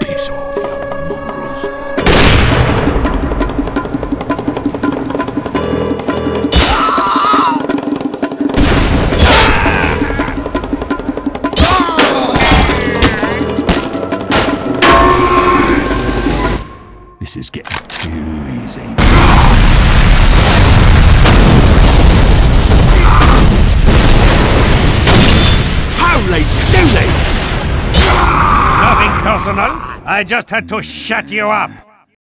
Piss off, you mongrels. This is getting too easy. Holy dooly! Nothing personal. I just had to shut you up.